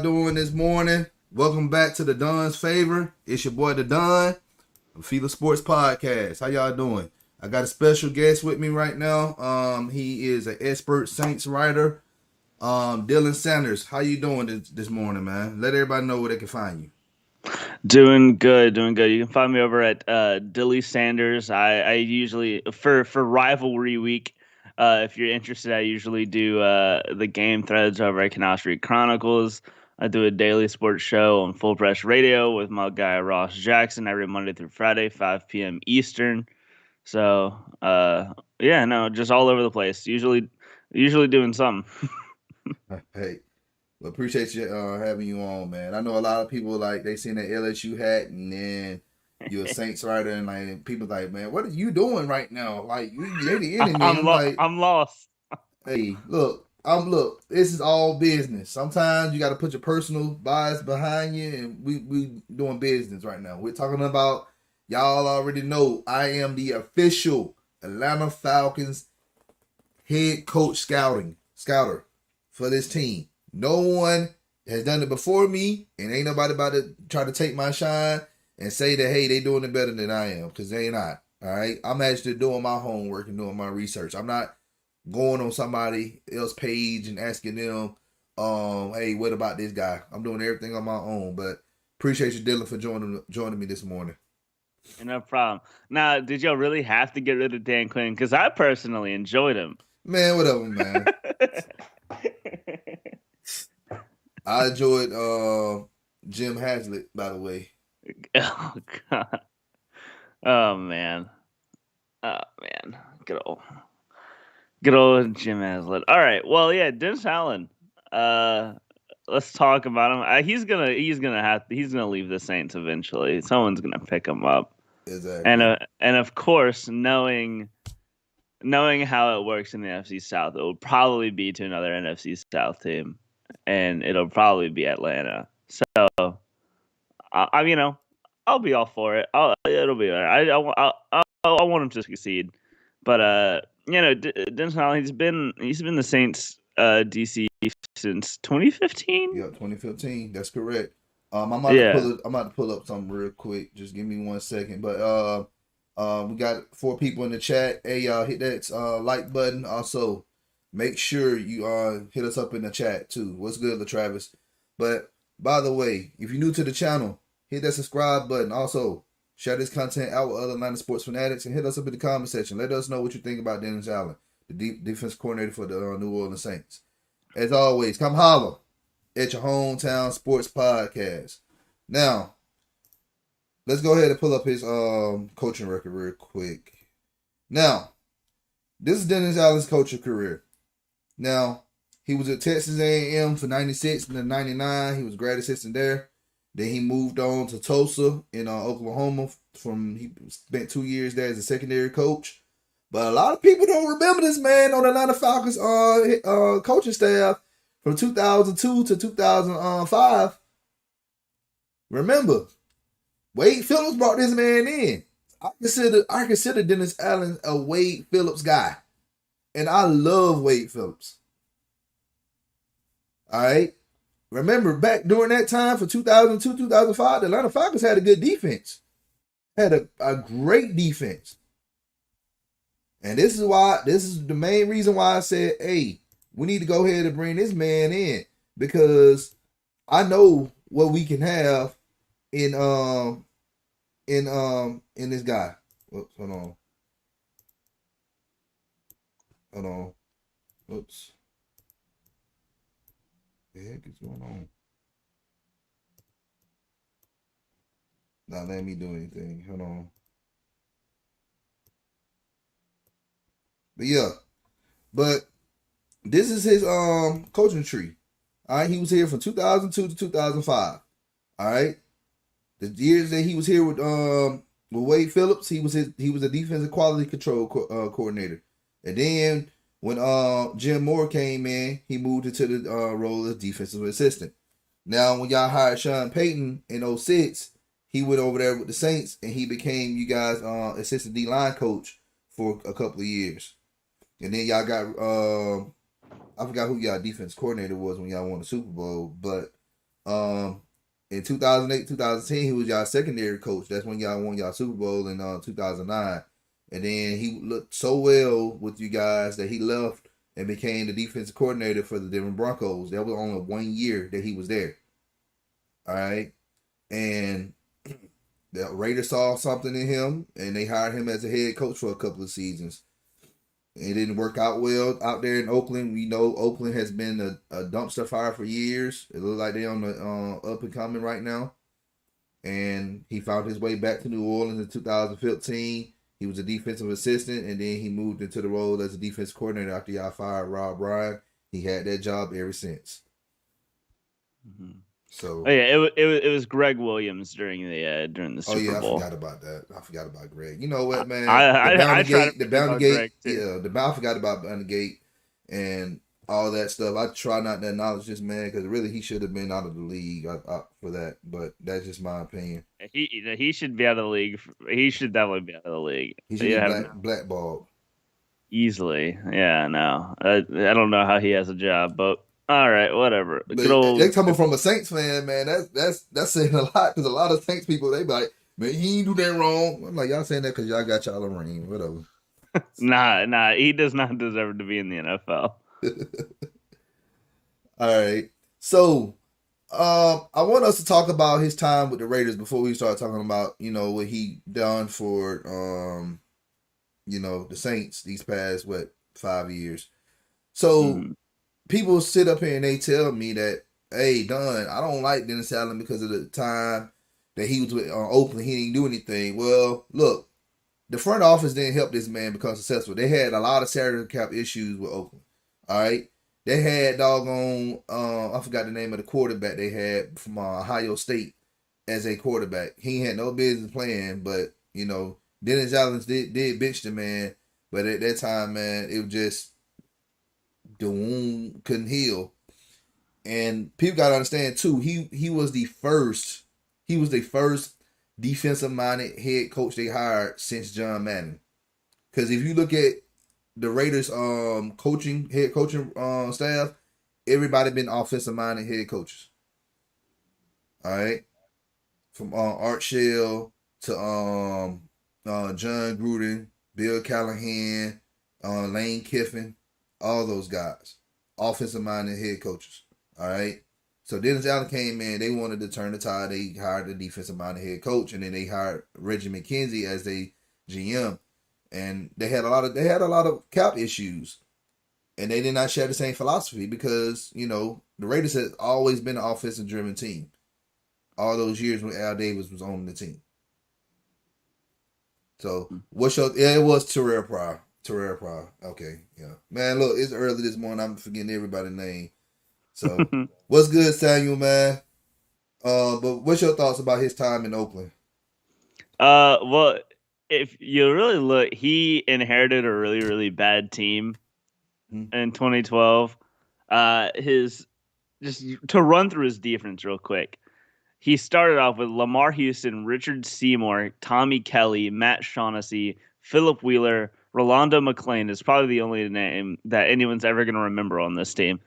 y'all doing this morning? Welcome back to the Don's Favor. It's your boy, the Don, of FILA Sports Podcast. How y'all doing? I got a special guest with me right now. He is an expert Saints writer, Dylan Sanders. How you doing this morning, man? Let everybody know where they can find you. Doing good. You can find me over at Dilly Sanders. I usually for rivalry week. If you're interested, I usually do the game threads over at Canal Street Chronicles. I do a daily sports show on Full Press Radio with my guy Ross Jackson every Monday through Friday, 5 p.m. Eastern. So just all over the place. Usually doing something. Hey, well, appreciate you having you on, man. I know a lot of people they seen that LSU hat, and then you're a Saints writer, and people like, man, what are you doing right now? Like they the enemy. I'm lost. Hey, look. This is all business. Sometimes you got to put your personal bias behind you, and we doing business right now. We're talking about, y'all already know, I am the official Atlanta Falcons head coach scouter for this team. No one has done it before me, and ain't nobody about to try to take my shine and say that, hey, they doing it better than I am, because they not. All right, I'm actually doing my homework and doing my research. I'm not going on somebody else's page and asking them, hey, what about this guy? I'm doing everything on my own. But appreciate you, Dylan, for joining me this morning. No problem. Now, did y'all really have to get rid of Dan Quinn? Because I personally enjoyed him. Man, whatever, man. I enjoyed Jim Haslett, by the way. Oh God. Oh man. Good old Jim Haslett. All right. Well, yeah, Dennis Allen. Let's talk about him. He's gonna leave the Saints eventually. Someone's gonna pick him up. Exactly. And of course, knowing how it works in the NFC South, it will probably be to another NFC South team, and it'll probably be Atlanta. So, I'll be all for it. It'll be all right. I want him to succeed, but Dennis Allen, he's been the Saints D.C. since 2015. Yeah, 2015. That's correct. I'm about to pull up something real quick. Just give me 1 second. But we got 4 people in the chat. Hey, y'all, hit that like button. Also, make sure you hit us up in the chat too. What's good, LaTravis? But by the way, if you're new to the channel, hit that subscribe button. Also, share this content out with other Atlanta sports fanatics, and hit us up in the comment section. Let us know what you think about Dennis Allen, the defense coordinator for the New Orleans Saints. As always, come holla at your hometown sports podcast. Now, let's go ahead and pull up his coaching record real quick. Now, this is Dennis Allen's coaching career. Now, he was at Texas A&M for 96 and then 99. He was grad assistant there. Then he moved on to Tulsa in Oklahoma. He spent 2 years there as a secondary coach. But a lot of people don't remember this man on the Atlanta Falcons coaching staff from 2002 to 2005. Remember, Wade Phillips brought this man in. I consider Dennis Allen a Wade Phillips guy. And I love Wade Phillips. All right. Remember, back during that time for 2002, 2005, the Atlanta Falcons had a good defense. Had a great defense. And this is the main reason why I said, hey, we need to go ahead and bring this man in. Because I know what we can have in this guy. Whoops, hold on. Whoops. What the heck is going on? Not letting me do anything. Hold on. But this is his coaching tree. All right, he was here from 2002 to 2005. All right, the years that he was here with Wade Phillips, he was a defensive quality control coordinator, and then when Jim Moore came in, he moved into the role as defensive assistant. Now, when y'all hired Sean Payton in 2006, he went over there with the Saints, and he became you guys' assistant D-line coach for a couple of years. And then y'all got I forgot who y'all defense coordinator was when y'all won the Super Bowl, but Um, in 2008, 2010, he was y'all secondary coach. That's when y'all won y'all Super Bowl in 2009. And then he looked so well with you guys that he left and became the defensive coordinator for the Denver Broncos. That was only 1 year that he was there. All right. And the Raiders saw something in him and they hired him as a head coach for a couple of seasons. It didn't work out well out there in Oakland. We know Oakland has been a dumpster fire for years. It looks like they're on the up and coming right now. And he found his way back to New Orleans in 2015. He was a defensive assistant, and then he moved into the role as a defense coordinator after y'all fired Rob Ryan. He had that job ever since. Mm-hmm. So, oh yeah, it was Greg Williams during the oh Super yeah, I Bowl. forgot about that. I forgot about Greg. You know what, I man? I try to The forget Bounty about Gate, Greg too. I forgot about Bounty Gate and all that stuff. I try not to acknowledge this man because really he should have been out of the league for that. But that's just my opinion. He should be out of the league. He should definitely be out of the league. He should be Yeah, blackballed. easily. Yeah, no, I don't know how he has a job, but all right, whatever. But Good they old. coming from a Saints fan, man. That's saying a lot because a lot of Saints people they be like, man, he ain't do that wrong. I'm like, y'all saying that because y'all got y'all a ring, whatever. Nah, he does not deserve to be in the NFL. All right, so I want us to talk about his time with the Raiders before we start talking about what he done for the Saints these past 5 years. So Mm-hmm. people sit up here and they tell me that, hey, Don, I don't like Dennis Allen because of the time that he was with Oakland. He didn't do anything. Well, look, the front office didn't help this man become successful. They had a lot of salary cap issues with Oakland. All right. They had doggone, I forgot the name of the quarterback they had from Ohio State as a quarterback. He had no business playing, but, Dennis Allen did bench the man. But at that time, man, it was just the wound couldn't heal. And people gotta understand too, he was the first defensive minded head coach they hired since John Madden. Because if you look at the Raiders head coaching staff, everybody been offensive minded head coaches. All right. From Art Shell to John Gruden, Bill Callahan, Lane Kiffin, all those guys. Offensive minded head coaches. All right. So Dennis Allen came in. They wanted to turn the tide. They hired the defensive minded head coach, and then they hired Reggie McKenzie as the GM. And they had a lot of cap issues, and they did not share the same philosophy because the Raiders had always been an offensive driven team. All those years when Al Davis was on the team. So it was Terrell Pryor. Terrell Pryor. Okay, yeah. Man, look, it's early this morning. I'm forgetting everybody's name. So, what's good, Samuel, man? But what's your thoughts about his time in Oakland? Well, if you really look, he inherited a really, really bad team in 2012. His just to run through his defense real quick. He started off with Lamar Houston, Richard Seymour, Tommy Kelly, Matt Shaughnessy, Philip Wheeler, Rolando McClain is probably the only name that anyone's ever going to remember on this team.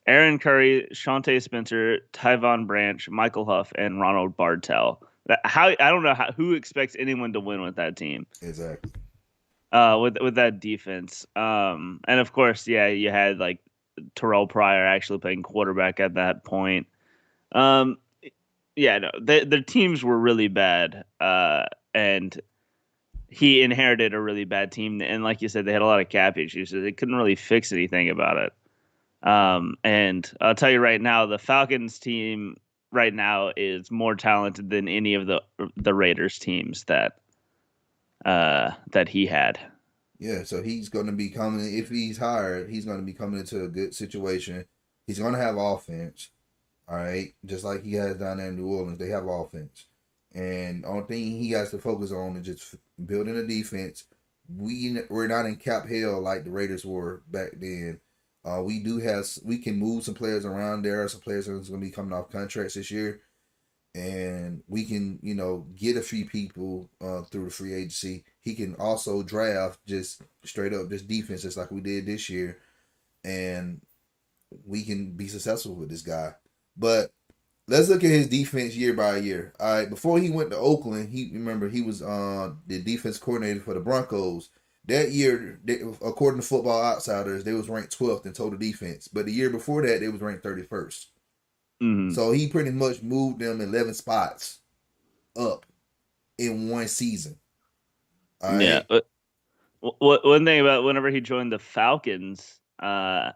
Aaron Curry, Shante Spencer, Tyvon Branch, Michael Huff, and Ronald Bartel. I don't know who expects anyone to win with that team. Exactly. With that defense, and of course, yeah, you had like Terrell Pryor actually playing quarterback at that point. Yeah, no, their teams were really bad, and he inherited a really bad team. And like you said, they had a lot of cap issues, so they couldn't really fix anything about it. And I'll tell you right now, the Falcons team right now is more talented than any of the Raiders teams that he had. Yeah, so he's going to be coming. If he's hired, he's going to be coming into a good situation. He's going to have offense. All right, just like he has down there in New Orleans, they have offense, and the only thing he has to focus on is just building a defense. We're not in cap hell like the Raiders were back then. We can move some players around. There are some players that's going to be coming off contracts this year, and we can get a few people through the free agency. He can also draft just straight up this defense just like we did this year, and we can be successful with this guy. But let's look at his defense year by year. All right, before he went to Oakland, he was the defense coordinator for the Broncos. That year, according to Football Outsiders, they was ranked 12th in total defense. But the year before that, they was ranked 31st. Mm-hmm. So he pretty much moved them 11 spots up in one season. All Yeah. right. One thing about whenever he joined the Falcons, I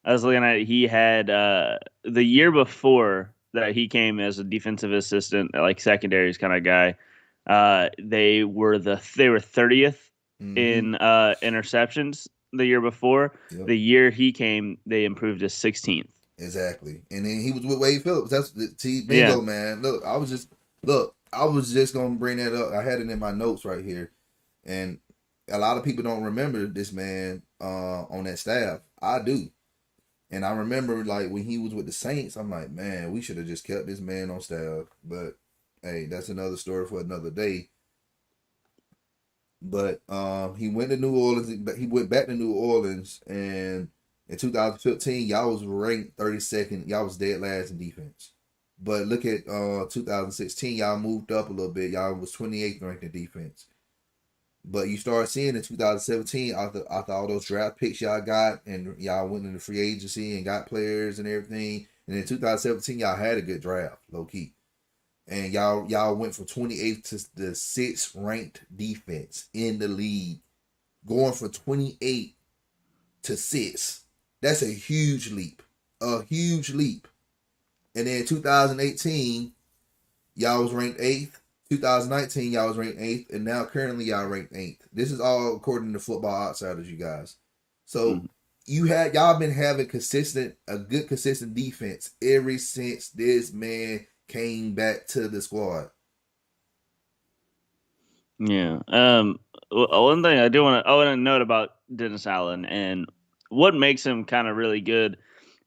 was looking at it, he had the year before that he came as a defensive assistant, like secondaries kind of guy. They were 30th Mm-hmm. in interceptions the year before. Yep. The year he came, they improved to 16th. Exactly. And then he was with Wade Phillips. Yeah. Bingo, man. I was just gonna bring that up. I had it in my notes right here. And a lot of people don't remember this man on that staff. I do. And I remember like when he was with the Saints, I'm like, man, we should have just kept this man on staff. But hey, that's another story for another day. But he went to New Orleans. He went back to New Orleans, and in 2015, y'all was ranked 32nd. Y'all was dead last in defense. But look at 2016, y'all moved up a little bit. Y'all was 28th ranked in defense. But you start seeing in 2017, after all those draft picks y'all got, and y'all went into free agency and got players and everything. And in 2017, y'all had a good draft, low key. And y'all went from 28th to the sixth ranked defense in the league, going from 28 to 6. That's a huge leap, a huge leap. And then 2018, y'all was ranked 8th. 2019, y'all was ranked 8th, and now currently y'all ranked 8th. This is all according to Football Outsiders, you guys. So Mhm. y'all been having a good consistent defense ever since this man came back to the squad. Yeah. One thing I want to note about Dennis Allen and what makes him kind of really good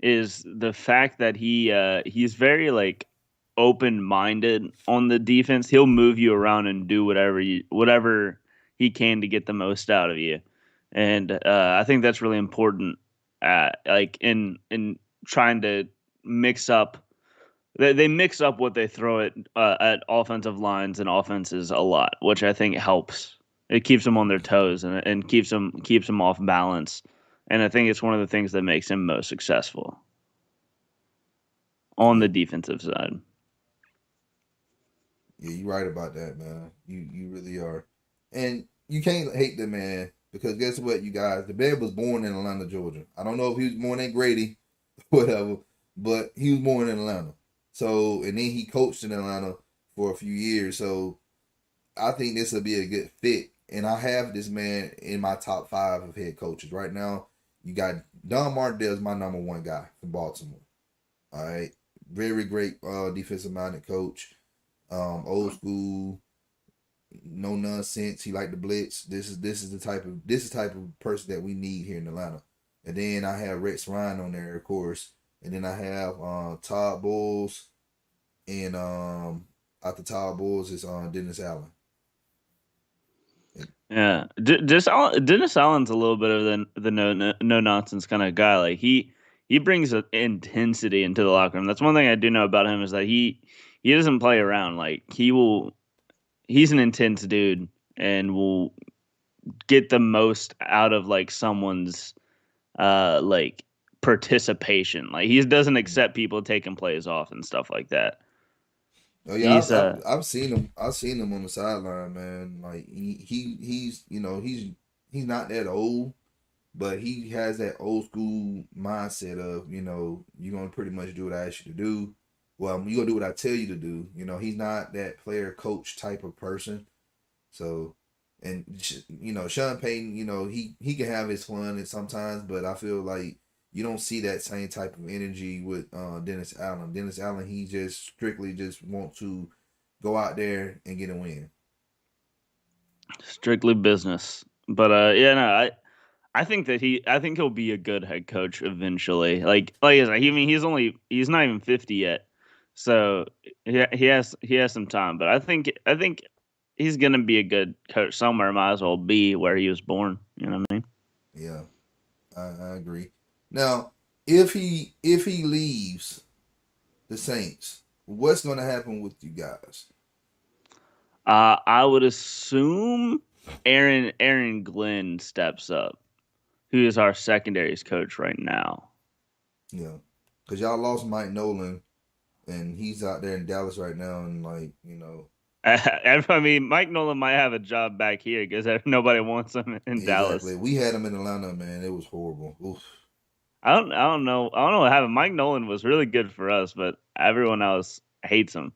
is the fact that he's very like open minded on the defense. He'll move you around and do whatever he can to get the most out of you, and I think that's really important. Like in trying to mix up they mix up what they throw at offensive lines and offenses a lot, which I think helps. It keeps them on their toes and keeps them off balance, and I think it's one of the things that makes him most successful on Yeah, the defensive side. yeah, you're right about that, man. You really are, and you can't hate the man because guess what, you guys, the man was born in Atlanta, Georgia. I don't know if he was born in Grady, whatever, but he was born in Atlanta. So and then he coached in Atlanta for a few years. So I think this will be a good fit. And I have this man in my top 5 of head coaches right now. You got Don Martindale is my number 1 guy for Baltimore. All right, very great defensive minded coach. Old school, no nonsense. He like the blitz. This is the type of person that we need here in Atlanta. And then I have Rex Ryan on there, of course. And then I have Todd Bowles, and after Todd Bowles is Dennis Allen. And, Yeah, Dennis Allen's a little bit of the no nonsense kind of guy. Like he brings an intensity into the locker room. That's one thing I do know about him is that he doesn't play around. Like he's an intense dude and will get the most out of like someone's like participation. Like he doesn't accept people taking plays off and stuff like that. oh yeah, He's I've seen him. I've seen him on the sideline, man. Like he's he's not that old, but he has that old school mindset of you're gonna pretty much do what I ask you to do. Well, you're gonna do what I tell you to do. He's not that player coach type of person. So, and Sean Payton, he can have his fun at sometimes, but I feel like you don't see that same type of energy with Dennis Allen. Dennis Allen, he just strictly just want to go out there and get a win. strictly business. But yeah, no, I think that I think he'll be a good head coach eventually. Like I said, he's not even 50 yet, so he has some time. But I think he's gonna be a good coach somewhere. Might as well be where he was born. You know what I mean? Yeah, I agree. Now, if he leaves the Saints, what's going to happen with you guys? I would assume Aaron Glenn steps up, who is our secondaries coach right now. Yeah, because y'all lost Mike Nolan, and he's out there in Dallas right now, and I mean, Mike Nolan might have a job back here because nobody wants him in exactly. Dallas. We had him in Atlanta, man. It was horrible. Oof. I don't know what happened. Mike Nolan was really good for us, but everyone else hates him.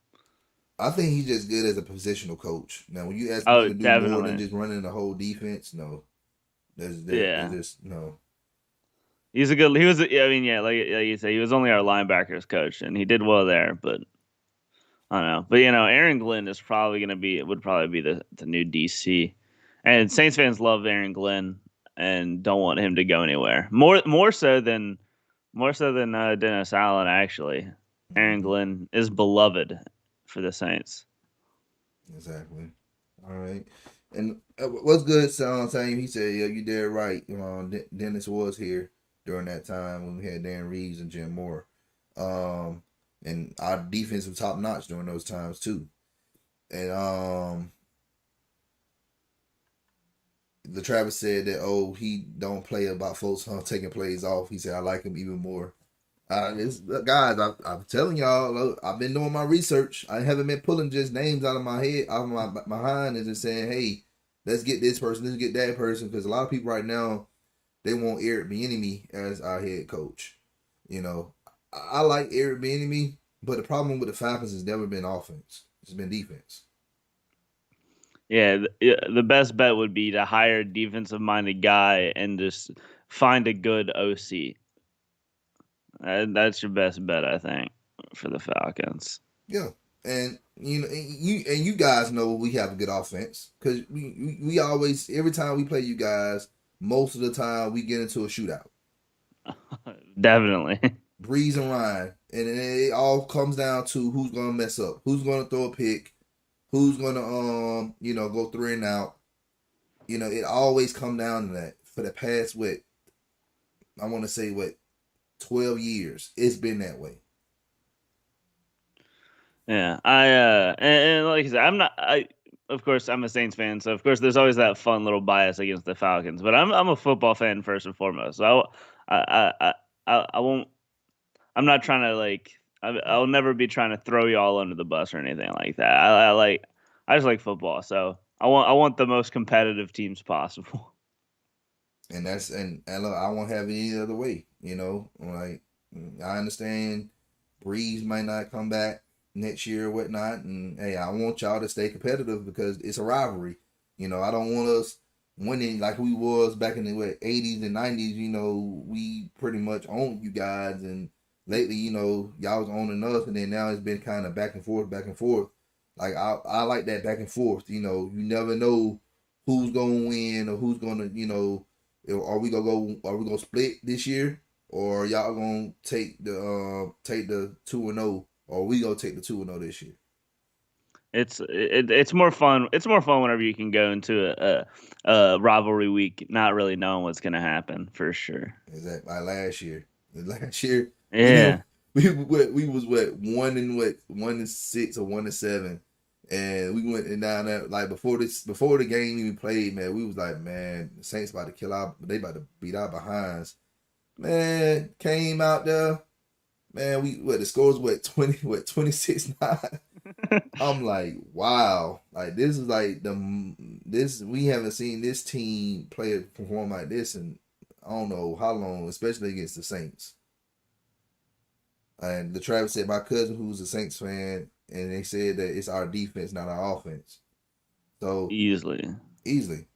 I think he's just good as a positional coach. Now, when you ask him Oh, to do more than definitely. just running the whole defense, no, there's Yeah. just no. He's a good. He was. I mean, yeah, like you say, he was only our linebackers coach, and he did well there. But I don't know. But Aaron Glenn is probably going to be. Would probably be the new DC, and Saints fans love Aaron Glenn and don't want him to go anywhere. More so than Dennis Allen. Actually, Aaron Mm-hmm. Glenn is beloved for the Saints. Exactly. All right. And what's good, Sam? He said, "Yeah, you did right. Dennis was here during that time when we had Dan Reeves and Jim Moore, um, and our defense was top notch during those times too. And the Travis said that he don't play about folks taking plays off. He said I like him even more. Guys, I'm telling y'all, look, I've been doing my research. I haven't been pulling just names out of my head, out of my behind, and just saying, hey, let's get this person, let's get that person, because a lot of people right now they want Eric Bieniemy as our head coach. You know, I like Eric Bieniemy, but the problem with the Falcons has never been offense; it's been defense. Yeah, the best bet would be to hire a defensive minded guy and just find a good OC. That's your best bet, I think, for the Falcons. Yeah, and you guys know we have a good offense because we always every time we play you guys, most of the time we get into a shootout. Definitely. Breeze and Ryan, and it all comes down to who's gonna mess up, who's gonna throw a pick, who's gonna go 3 and out. It always come down to that. For the past I want to say 12 years, it's been that way. Yeah, and like I said, I'm not. I Of course I'm a Saints fan, so of course there's always that fun little bias against the Falcons. But I'm a football fan first and foremost. So I won't. I'm not trying to I'll never be trying to throw you all under the bus or anything like that. I just like football, so I want the most competitive teams possible. And look, I won't have it any other way. I understand Breeze might not come back next year or whatnot, and hey, I want y'all to stay competitive because it's a rivalry. I don't want us winning like we was back in the 80s and 90s. We pretty much owned you guys, and lately, y'all was owning us, and then now it's been kind of back and forth, back and forth. Like I like that back and forth. You never know who's gonna win or who's gonna Are we gonna split this year, or y'all gonna take the 2-0, or we gonna take the 2-0 this year? It's more fun. It's more fun whenever you can go into a rivalry week not really knowing what's going to happen for sure. Exactly. Like last year. Last year, Yeah. we was 1-6 or 1-7, and we went and down there like before the game even played. Man, we was like, man, the Saints about to they about to beat our behinds. Man, came out there. Man, the scores 26-9. I'm like, wow, like this is like this we haven't seen this team perform like this in I don't know how long, especially against the Saints. And the Travis said my cousin who's a Saints fan, and they said that it's our defense, not our offense. So Easily. easily.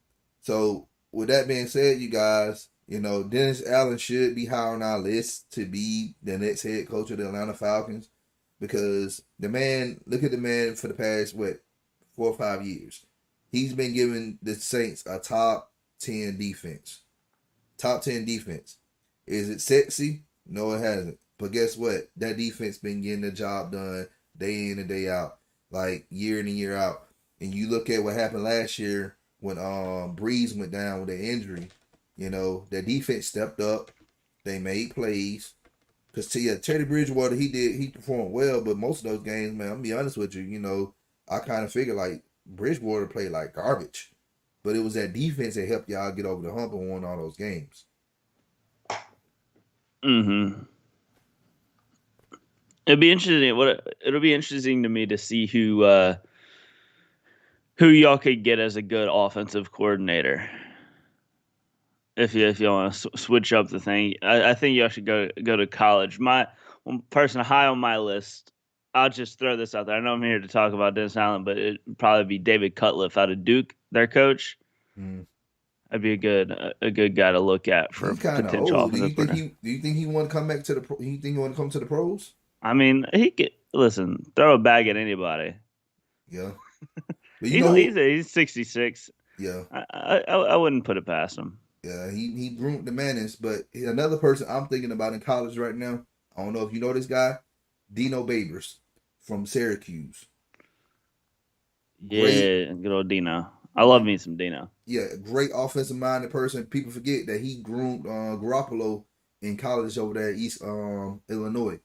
So with that being said, you guys, Dennis Allen should be high on our list to be the next head coach of the Atlanta Falcons because look at the man for the past 4 or 5 years. He's been giving the Saints a top 10 defense. Top 10 defense. Is it sexy? No, it hasn't. But guess what? That defense been getting the job done day in and day out, like year in and year out. And you look at what happened last year when Breeze went down with an injury. Their defense stepped up. They made plays. Because Teddy Bridgewater, he performed well, but most of those games, man, I'm gonna be honest with you, I kind of figured like Bridgewater played like garbage, but it was that defense that helped y'all get over the hump and won all those games. Mm-hmm. It'll be interesting. It'll be interesting to me to see who y'all could get as a good offensive coordinator. If you want to switch up the thing, I think y'all should go to college. My one person high on my list. I'll just throw this out there. I know I'm here to talk about Dennis Allen, but it'd probably be David Cutcliffe out of Duke, their coach. Mm. That'd be a good guy to look at for He's kind of potential old. Do you offensive think coordinator. he want to come back to the? Do you think he want to come to the pros? I mean, he could listen, throw a bag at anybody. Yeah, but you He's know who? he's 66. Yeah, I wouldn't put it past him. yeah. He groomed the Mannings, but another person I'm thinking about in college right now. I don't know if you know this guy, Dino Babers from Syracuse. Great, Yeah, good old Dino. I love me some Dino. yeah, great offensive minded person. People forget that he groomed Garoppolo in college over there at East Illinois,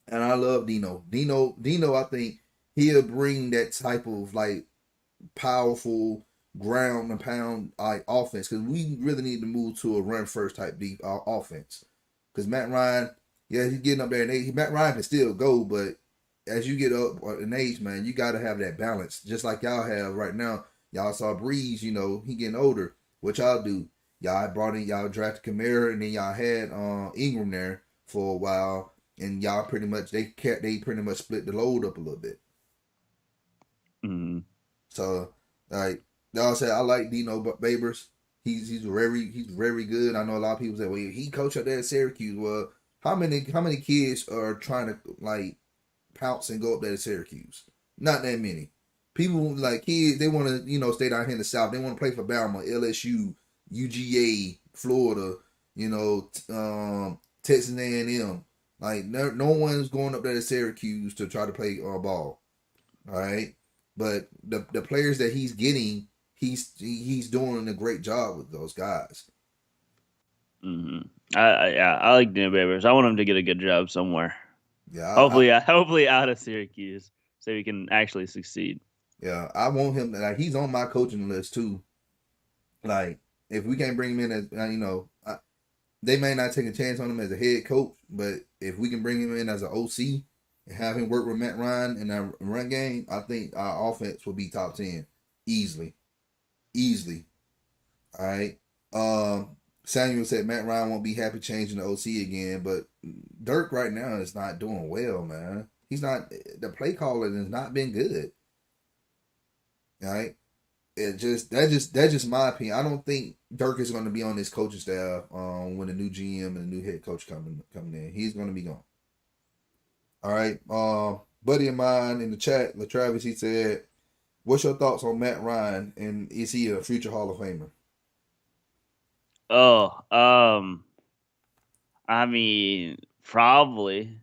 and I love Dino. Dino. I think he'll bring that type of like powerful ground and pound like offense because we really need to move to a run first type deep offense. Because Matt Ryan, yeah, he's getting up there in age. Matt Ryan can still go, but as you get up in age, man, you got to have that balance, just like y'all have right now. Y'all saw Breeze, he getting older. What y'all do? Y'all drafted Kamara, and then y'all had Ingram there for a while, and y'all they pretty much split the load up a little bit. Mm-hmm. So like y'all said, I like Dino Babers. He's very good. I know a lot of people say, well, he coached up there at Syracuse. Well, how many kids are trying to like pounce and go up there to Syracuse? Not that many. People like kids, they want to stay down here in the South. They want to play for Bama, LSU, UGA, Florida. Texas A&M. Like no one's going up there to Syracuse to try to play ball. All right, but the players that he's getting, he's doing a great job with those guys. Mm-hmm. I like Dino Babers. I want him to get a good job somewhere. Yeah, Hopefully out of Syracuse, so he can actually succeed. yeah, I want him. Like he's on my coaching list too. Like if we can't bring him in as they may not take a chance on him as a head coach, but if we can bring him in as an OC and have him work with Matt Ryan in our run game, I think our offense will be top 10 easily, easily. All right. Samuel said Matt Ryan won't be happy changing the OC again, but Dirk right now is not doing well, man. He's not. The play calling has not been good. All right. That's just my opinion. I don't think Dirk is going to be on this coaching staff when the new GM and the new head coach coming in. He's going to be gone. All right. Buddy of mine in the chat, LaTravis, he said, "What's your thoughts on Matt Ryan and is he a future Hall of Famer?" Oh, I mean, probably.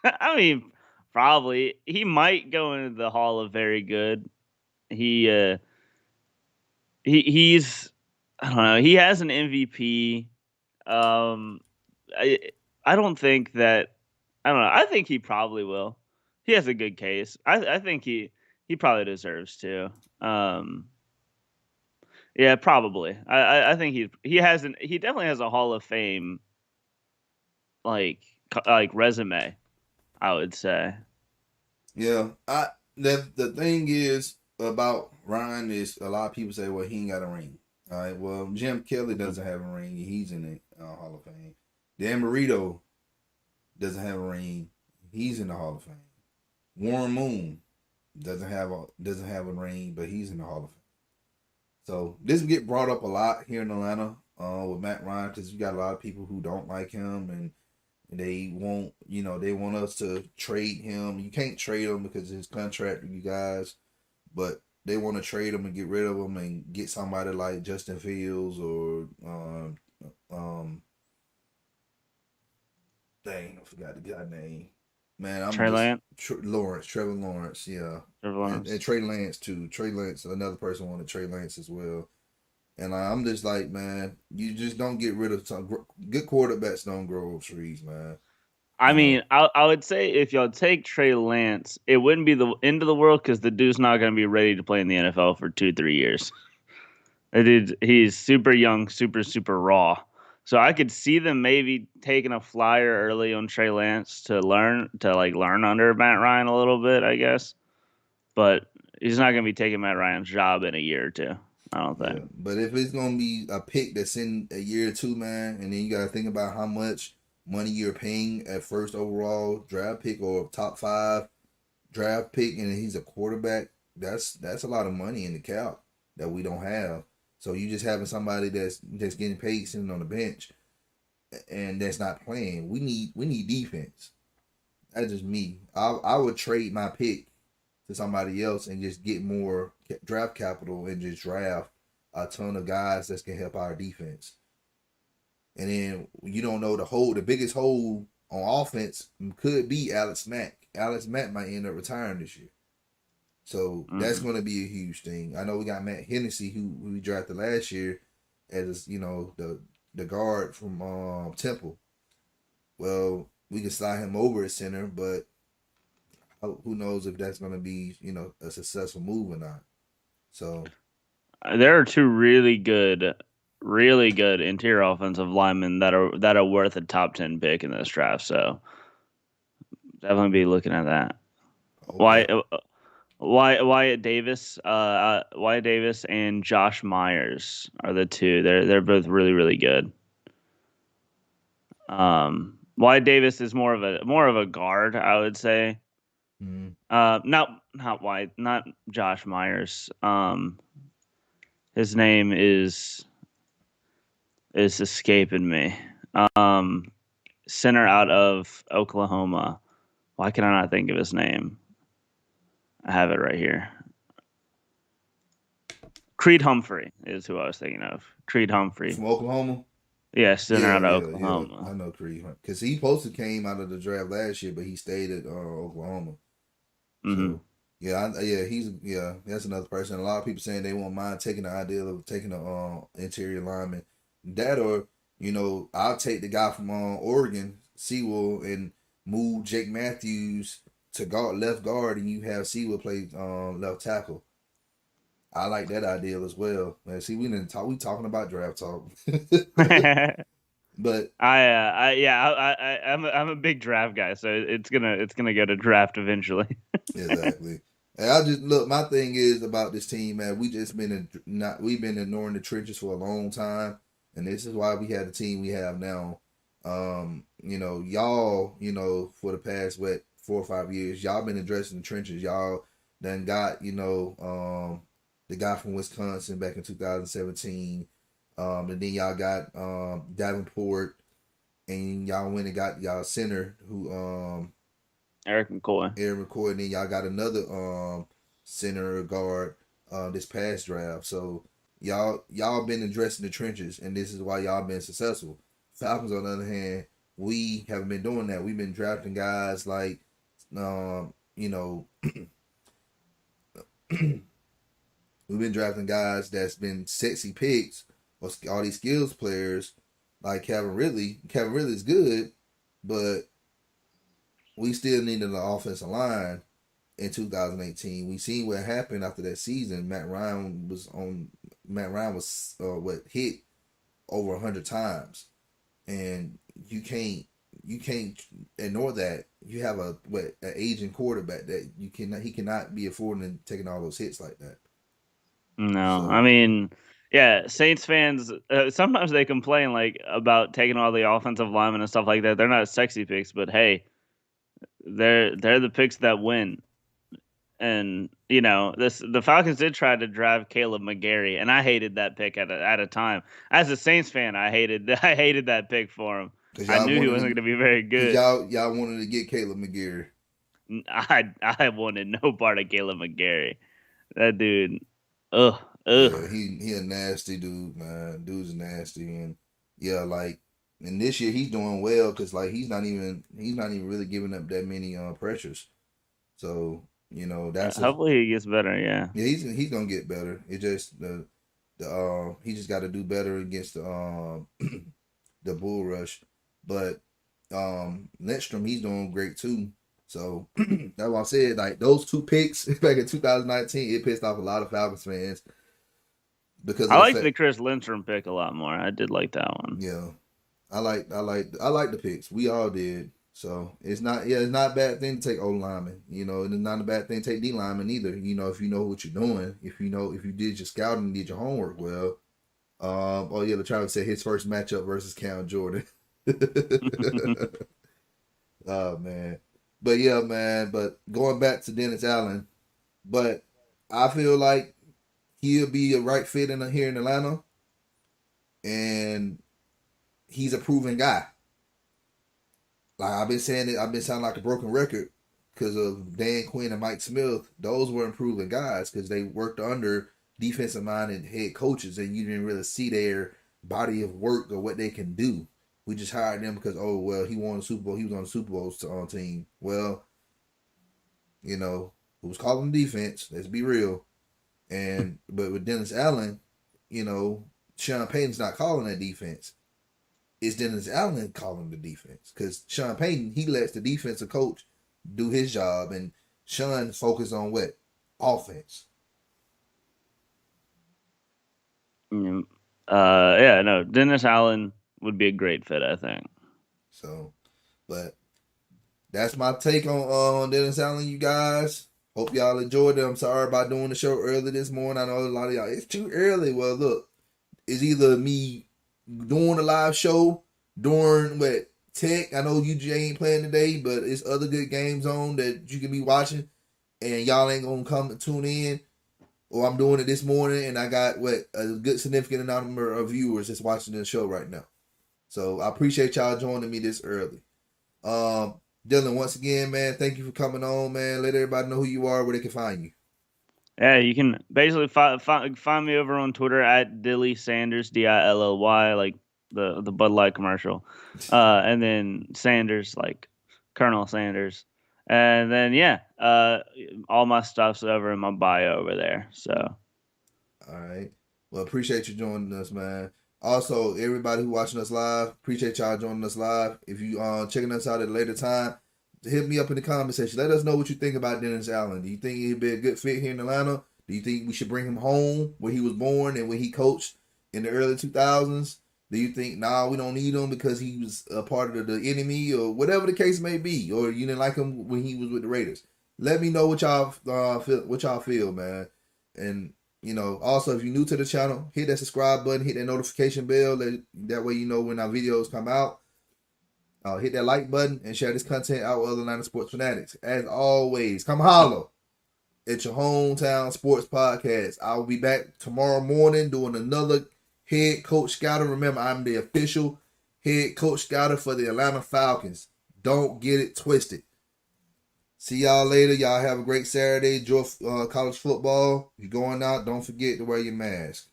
I mean, probably he might go into the Hall of Very Good. He he's I don't know. He has an MVP. Um, I I don't think that I don't know. I think he probably will. He has a good case. I think he probably deserves to. Um, yeah, probably. I think he definitely has a Hall of Fame like resume. I would say. Yeah, the thing is about Ryan is a lot of people say, well, he ain't got a ring. All right, well, Jim Kelly doesn't have a ring. He's in the Hall of Fame. Dan Marino doesn't have a ring. He's in the Hall of Fame. Warren Moon doesn't have a ring, but he's in the Hall of Fame. So this get brought up a lot here in Atlanta with Matt Ryan because you got a lot of people who don't like him and they want us to trade him. You can't trade him because of his contract with you guys, but they want to trade him and get rid of him and get somebody like Justin Fields or dang, I forgot the guy name. Man, I'm Trey just Lance. Trevor Lawrence, yeah, Trevor and Lawrence. Trey Lance too. Trey Lance, another person wanted Trey Lance as well. And I'm just like, man, you just don't get rid of some good quarterbacks. Don't grow trees, man. I mean, I would say if y'all take Trey Lance, it wouldn't be the end of the world because the dude's not going to be ready to play in the NFL for 2, 3 years. The dude, he's super young, super raw. So I could see them maybe taking a flyer early on Trey Lance to learn under Matt Ryan a little bit, I guess. But he's not going to be taking Matt Ryan's job in a year or two. I don't Yeah, think. but if it's gonna be a pick that's in a year or two, man, and then you gotta think about how much money you're paying at first overall draft pick or top five draft pick, and he's a quarterback. That's a lot of money in the cap that we don't have. So you just having somebody that's getting paid sitting on the bench and that's not playing. We need defense. That's just me. I would trade my pick to somebody else and just get more draft capital and just draft a ton of guys that can help our defense. And then you don't know the biggest hole on offense could be Alex Mack. Alex Mack might end up retiring this year. So that's Mm-hmm. going to be a huge thing. I know we got Matt Hennessy, who we drafted last year as the guard from Temple. Well, we can slide him over at center, but who knows if that's going to be a successful move or not. So There are two really good interior offensive linemen that are worth a top 10 pick in this draft. So definitely be looking at that. Why? okay. Wyatt Davis and Josh Myers are the two. They're both really good. Wyatt Davis is more of a guard, I would say. Mm-hmm. Not Wyatt, not Josh Myers. His name is escaping me. Um, Center out of Oklahoma. Why can I not think of his name? I have it right here. Creed Humphrey is who I was thinking of. Creed Humphrey. From Oklahoma. Yeah, center Yeah, out of yeah. I Oklahoma. know Creed Hunt because he posted came out of the draft last year, but he stayed at Oklahoma. Hmm. So yeah, that's another person. A lot of people saying they won't mind taking the idea of taking a interior lineman. That or I'll take the guy from Oregon, Sewell, and move Jake Matthews to left guard, and you have Sewell play left tackle. I like that idea as well. Man, see, we didn't talk. We talking about draft talk, I but yeah, I'm a big draft guy, so it's gonna go to draft eventually. exactly. And I just look. My thing is about this team, man. We've been ignoring the trenches for a long time, and this is why we have the team we have now. Y'all, for the past 4 or 5 years, y'all been addressing the trenches. Y'all done got the guy from Wisconsin back in 2017, and then y'all got Davenport, and y'all went and got y'all center who Eric McCoy. Aaron McCoy, and then y'all got another center guard this past draft. So y'all been addressing the trenches, and this is why y'all been successful. Falcons, on the other hand, we haven't been doing that. We've been drafting guys like, um, you know, we've been drafting guys that's been sexy picks or all these skills players like Kevin Ridley. Kevin Ridley's good, but we still needed an offensive line in 2018. We seen what happened after that season. Matt Ryan was hit over 100 times, and you can't ignore that. You have an aging quarterback that he cannot be affording taking all those hits like that. No, I So mean, yeah, Saints fans sometimes they complain like about taking all the offensive linemen and stuff like that. They're not sexy picks, but hey, they're the picks that win. And the Falcons did try to drive Caleb McGarry, and I hated that pick at a time. As a Saints fan, I hated that pick for him. because I knew he wasn't going to be very because good. y'all wanted to get Caleb McGarry. I wanted no part of Caleb McGarry. That dude, ugh, ugh. Yeah, he a nasty dude, man. Dude's nasty, and yeah, like, and this year he's doing well because like he's not even really giving up that many pressures. So that's a Hopefully he gets better. Yeah. yeah, he's gonna get better. It just he just got to do better against the the bull rush. But Lindstrom, he's doing great too. So that's why I said, like, those two picks back in 2019, it pissed off a lot of Falcons fans because I of the like fact. the Chris Lindstrom pick a lot more. I did like that one. Yeah, I like the picks. We all did. So it's not a bad thing to take O lineman. And it's not a bad thing to take D lineman either. If you know what you're doing, if you did your scouting and did your homework well. Oh yeah, the Travis said his first matchup versus Cam Jordan. Oh man. But yeah, man. But going back to Dennis Allen, but I feel like he'll be a right fit here in Atlanta, and he's a proven guy. Like I've been saying it, I've been sounding like a broken record because of Dan Quinn and Mike Smith. Those were improving guys because they worked under defensive minded head coaches, and you didn't really see their body of work or what they can do. We just hired them because he won the Super Bowl. He was on the Super Bowl team. Well, who was calling defense? Let's be real. But with Dennis Allen, Sean Payton's not calling that defense. It's Dennis Allen calling the defense because Sean Payton, he lets the defensive coach do his job, and Sean focus on what? Offense. No, Dennis Allen would be a great fit, I think. So, but that's my take on Dennis Allen, you guys. Hope y'all enjoyed it. I'm sorry about doing the show early this morning. I know a lot of y'all, it's too early. Well, look, it's either me doing a live show during Tech. I know UGA ain't playing today, but it's other good games on that you can be watching, and y'all ain't gonna come and tune in. Or I'm doing it this morning, and I got a good significant number of viewers that's watching the show right now. So I appreciate y'all joining me this early. Dylan, once again, man, thank you for coming on, man. Let everybody know who you are, where they can find you. Yeah, you can basically find me over on Twitter at Dilly Sanders, Dilly, like the Bud Light commercial, and then Sanders, like Colonel Sanders, and then all my stuff's over in my bio over there. So, all right, well, appreciate you joining us, man. Also, everybody who watching us live, appreciate y'all joining us live. If you checking us out at a later time, hit me up in the comment section. Let us know what you think about Dennis Allen. Do you think he'd be a good fit here in Atlanta? Do you think we should bring him home where he was born and when he coached in the early 2000s? Do you think, we don't need him because he was a part of the enemy or whatever the case may be? Or you didn't like him when he was with the Raiders? Let me know what y'all feel, man. And, also, if you're new to the channel, hit that subscribe button, hit that notification bell. That way you know when our videos come out. Hit that like button and share this content out with other Atlanta sports fanatics. As always, come holla at your hometown sports podcast. I will be back tomorrow morning doing another head coach scouter. Remember, I'm the official head coach scouter for the Atlanta Falcons. Don't get it twisted. See y'all later. Y'all have a great Saturday. Enjoy college football. If you're going out, don't forget to wear your mask.